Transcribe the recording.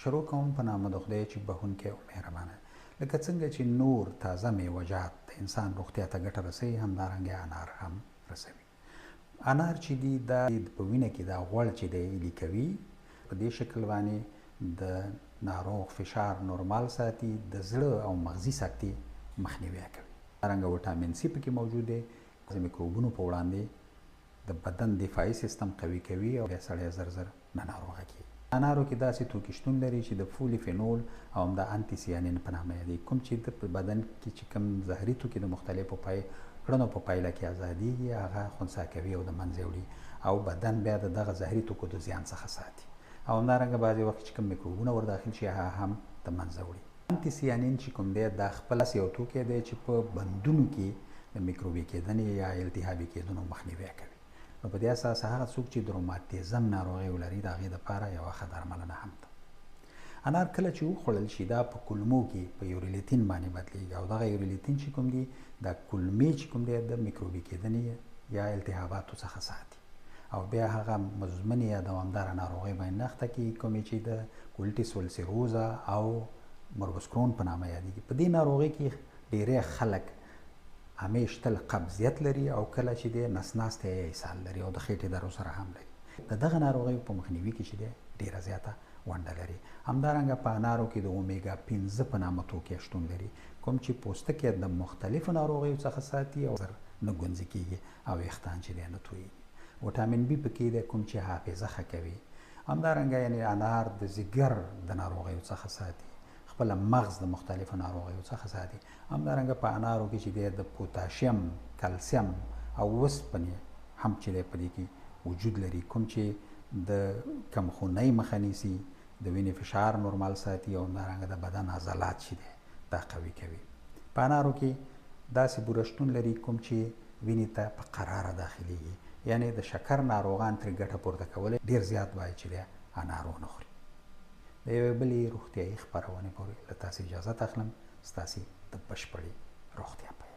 شروع کوم په نام د خدای چې بخښونکی او مهربانه. لکه څنګه چې نور تازه میوه‌جات د انسان روغتیا ته ګټه رسوي، همدارنګه انار هم رسوي. انار چې دی دا په وینه کې دا غوړ چې دی ایلي کوي، په دې شکل باندې د ناروغ فشار نورمال ساتي، د زړه او مغزي سکتې مخنیوی کوي. همدارنګه وټامین سی پکې موجود دی، د میکروبونو په وړاندې د بدن دفاعي سیستم قوي کوي او بیا سړی زر زر نه ناروغه کیږي. انارو کې داسې توکي شتون لري چې د فولي فینول او هم د انټي سیانین په نامه یادېږي، کوم چې د بدن کې چې کوم زهري توکي د مختلفو کړنو په پایله کې ازادیږي، هغه خنثی کوي او د منځه وړي او بدن بیا د دغه زهري توکو د زیان څخه ساتي. او همدارنګه بعضې وخت چې کوم میکروبونه ور داخل شي هغه هم د منځه وړي. انټي سیانین چې کوم دی دا خپل یو توکی دی چې په بندونو کې د میکروبي کېدنې یا التهابي کېدنو مخنیوی کوي. نو په دې اساس هغه څوک چې د روماتیزم ناروغي ولري د هغې دپاره یوه ښه درملنه هم ده. انار کله چې وخوړل شي دا په کولمو کې په یوریلیتین باندې بدلیږي او دغه یوریلیتین چې کوم دی دا کولمې چې کوم دی د میکروبي کېدنې یا التهاباتو څخه ساتي او بیا هغه مزمنې یا دوامداره ناروغۍ باندې نه اخته کېږي، کومې چې د کولټیس ولسیروزا او موربوس کرون په نامه یادېږي. په دې ناروغۍ کې ډېری خلک همیش تل قبضیت لري او کله چې دی نس ناستی یا اسهال لري او د خېټې درو سره هم لري. د دغه ناروغیو په مخنیوي کې چې دی ډېره زیاته ونډه لري. همدارنګه په انارو کې د اومیګا 15 په نامه توکی شتون لري، کوم چې پوستکی د مختلفو ناروغیو څخه ساتي او زر نه ګونځې کېږي او ویښتان چې دی نه تویېږي. وټامین بي پکې دی کوم چې حافظه ښه کوي. همدارنګه یعنې انار د ځیګر د ناروغیو څخه ساتي، خپل مغز د مختلفو ناروغیو څخه ساتي. همدارنګه په انارو کې چې دی د پوتاشیم، کلسیم او اوسپنې هم چې دی په دې کې وجود لري، کوم چې د کمخونۍ مخه نیسي، د وینې فشار نورمال ساتي او همدارنګه د بدن عضلات چې دی دا قوي کوي. په انارو کې داسې بوره شتون لري کوم چې وینې ته په قراره داخلیږي، یعنې د شکر ناروغان ترې ګټه پورته کولی ډېر زیات باید چې دی انار ونه خوري. د یوې بلې روغتیایي خپرونې پورې له تاسې اجازت اخلم. ستاسې د بشپړې روغتیا په